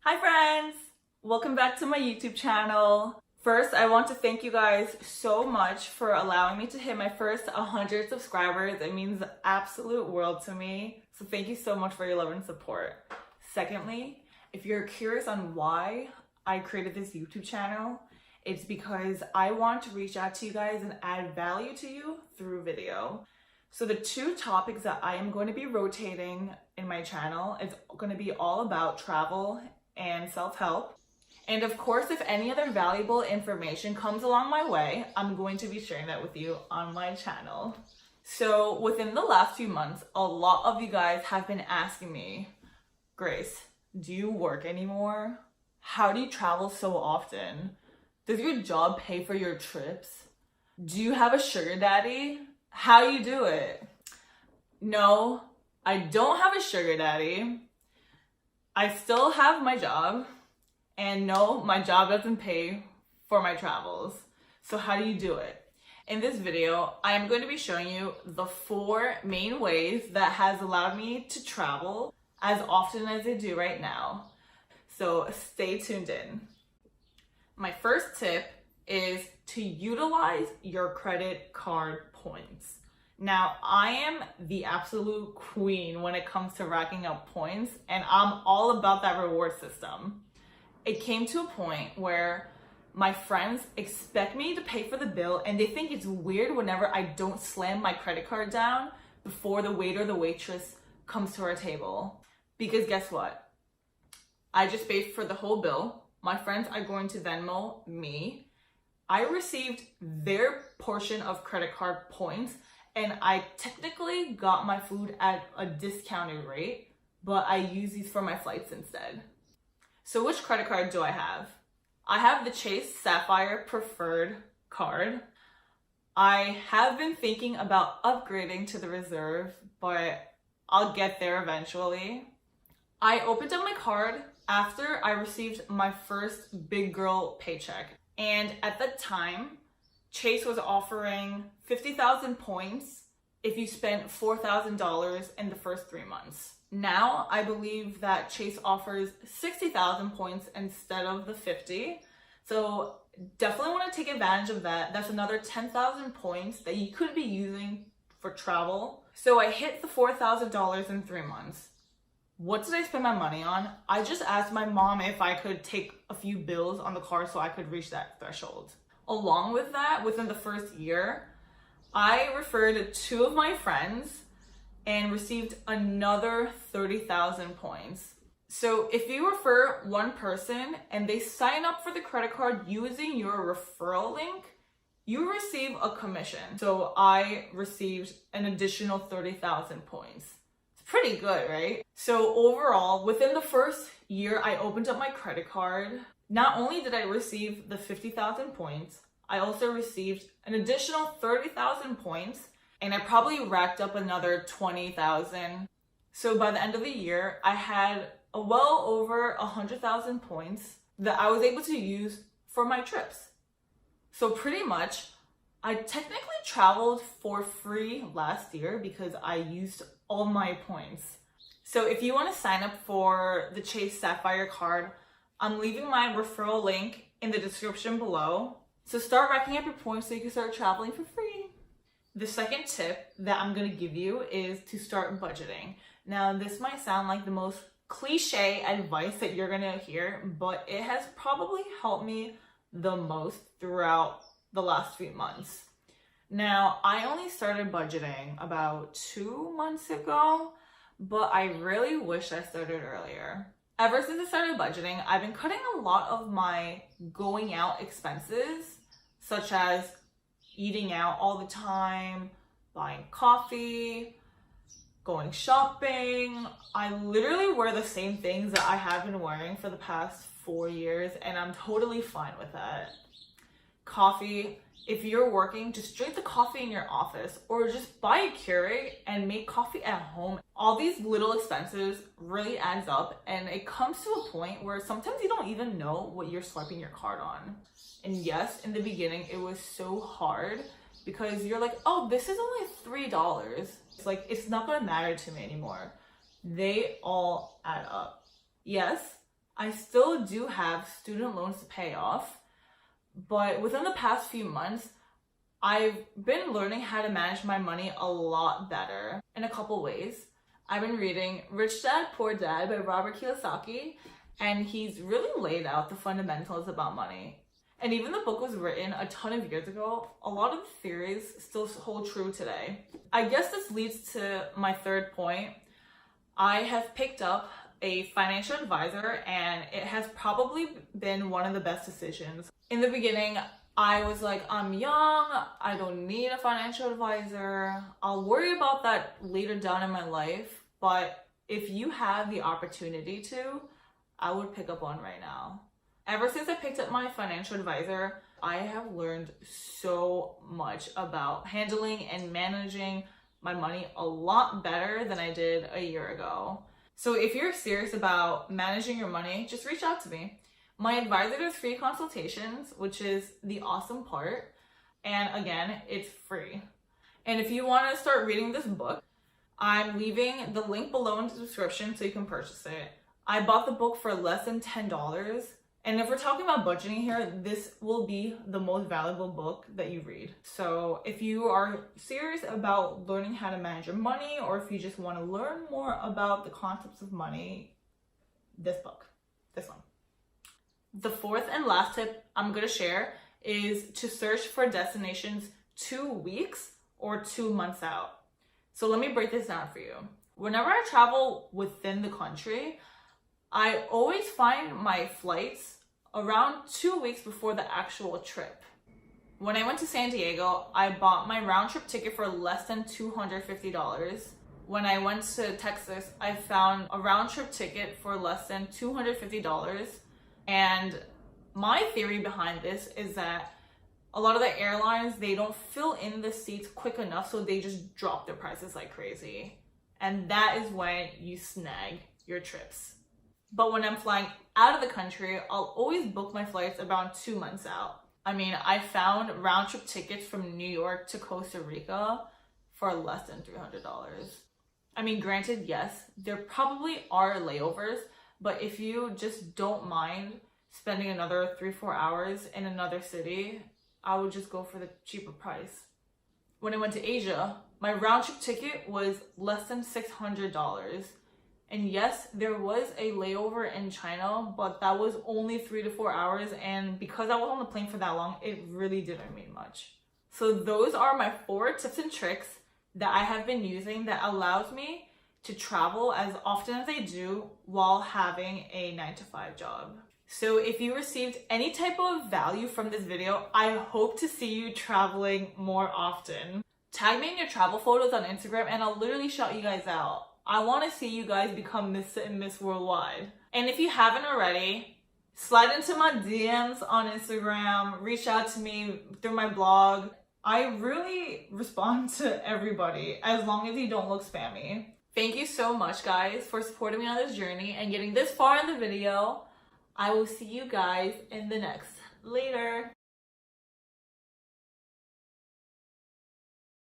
Hi friends! Welcome back to my YouTube channel. First, I want to thank you guys so much for allowing me to hit my first 100 subscribers. It means the absolute world to me. So thank you so much for your love and support. Secondly, if you're curious on why I created this YouTube channel, it's because I want to reach out to you guys and add value to you through video. So the two topics that I am going to be rotating in my channel is going to be all about travel and self-help. And of course, if any other valuable information comes along my way, I'm going to be sharing that with you on my channel. So within the last few months, a lot of you guys have been asking me, Grace, do you work anymore? How do you travel so often? Does your job pay for your trips? Do you have a sugar daddy? How do you do it? No, I don't have a sugar daddy. I still have my job, and no, my job doesn't pay for my travels. So how do you do it? In this video, I am going to be showing you the 4 main ways that has allowed me to travel as often as I do right now. So stay tuned in. My first tip is to utilize your credit card points. Now, I am the absolute queen when it comes to racking up points, and I'm all about that reward system. It came to a point where my friends expect me to pay for the bill, and they think it's weird whenever I don't slam my credit card down before the waiter or the waitress comes to our table. Because guess what? I just paid for the whole bill. My friends are going to Venmo me. I received their portion of credit card points, and I technically got my food at a discounted rate, but I use these for my flights instead. So which credit card do I have? I have the Chase Sapphire Preferred card. I have been thinking about upgrading to the Reserve, but I'll get there eventually. I opened up my card after I received my first big girl paycheck. And at the time, Chase was offering 50,000 points if you spent $4,000 in the first 3 months. Now, I believe that Chase offers 60,000 points instead of the 50. So definitely want to take advantage of that. That's another 10,000 points that you could be using for travel. So I hit the $4,000 in 3 months. What did I spend my money on? I just asked my mom if I could take a few bills on the card so I could reach that threshold. Along with that, within the first year, I referred 2 of my friends and received another 30,000 points. So if you refer one person and they sign up for the credit card using your referral link, you receive a commission. So I received an additional 30,000 points. It's pretty good, right? So overall, within the first year I opened up my credit card, not only did I receive the 50,000 points, I also received an additional 30,000 points, and I probably racked up another 20,000. So by the end of the year, I had well over 100,000 points that I was able to use for my trips. So pretty much, I technically traveled for free last year because I used all my points. So if you want to sign up for the Chase Sapphire card, I'm leaving my referral link in the description below. So start racking up your points so you can start traveling for free. The second tip that I'm going to give you is to start budgeting. Now, this might sound like the most cliche advice that you're going to hear, but it has probably helped me the most throughout the last few months. Now, I only started budgeting about 2 months ago, but I really wish I started earlier. Ever since I started budgeting, I've been cutting a lot of my going out expenses, such as eating out all the time, buying coffee, going shopping. I literally wear the same things that I have been wearing for the past 4 years, and I'm totally fine with that. Coffee. If you're working, just drink the coffee in your office or just buy a Keurig and make coffee at home. All these little expenses really adds up, and it comes to a point where sometimes you don't even know what you're swiping your card on. And yes, in the beginning, it was so hard because you're like, oh, this is only $3. It's like, it's not gonna matter to me anymore. They all add up. Yes, I still do have student loans to pay off, but within the past few months, I've been learning how to manage my money a lot better in a couple ways. I've been reading Rich Dad, Poor Dad by Robert Kiyosaki, and he's really laid out the fundamentals about money. And even the book was written a ton of years ago, a lot of the theories still hold true today. I guess this leads to my third point. I have picked up a financial advisor, and it has probably been one of the best decisions. In the beginning, I was like, I'm young, I don't need a financial advisor. I'll worry about that later down in my life. But if you have the opportunity to, I would pick up one right now. Ever since I picked up my financial advisor, I have learned so much about handling and managing my money a lot better than I did a year ago. So if you're serious about managing your money, just reach out to me. My advisor does free consultations, which is the awesome part. And again, it's free. And if you want to start reading this book, I'm leaving the link below in the description so you can purchase it. I bought the book for less than $10. And if we're talking about budgeting here, this will be the most valuable book that you read. So if you are serious about learning how to manage your money, or if you just want to learn more about the concepts of money, this one. The fourth and last tip I'm going to share is to search for destinations 2 weeks or 2 months out. So let me break this down for you. Whenever I travel within the country, I always find my flights around 2 weeks before the actual trip. When I went to San Diego, I bought my round trip ticket for less than $250. When I went to Texas, I found a round trip ticket for less than $250. And my theory behind this is that a lot of the airlines, they don't fill in the seats quick enough, so they just drop their prices like crazy. And that is when you snag your trips. But when I'm flying out of the country, I'll always book my flights about 2 months out. I mean, I found round trip tickets from New York to Costa Rica for less than $300. I mean, granted, yes, there probably are layovers, but if you just don't mind spending another 3-4 hours in another city, I would just go for the cheaper price. When I went to Asia, my round trip ticket was less than $600. And yes, there was a layover in China, but that was only 3 to 4 hours. And because I was on the plane for that long, it really didn't mean much. So those are my 4 tips and tricks that I have been using that allows me to travel as often as I do while having a 9-to-5 job. So if you received any type of value from this video, I hope to see you traveling more often. Tag me in your travel photos on Instagram and I'll literally shout you guys out. I want to see you guys become Miss and Miss Worldwide. And if you haven't already, slide into my DMs on Instagram, reach out to me through my blog. I really respond to everybody as long as you don't look spammy. Thank you so much, guys, for supporting me on this journey and getting this far in the video. I will see you guys in the next. Later.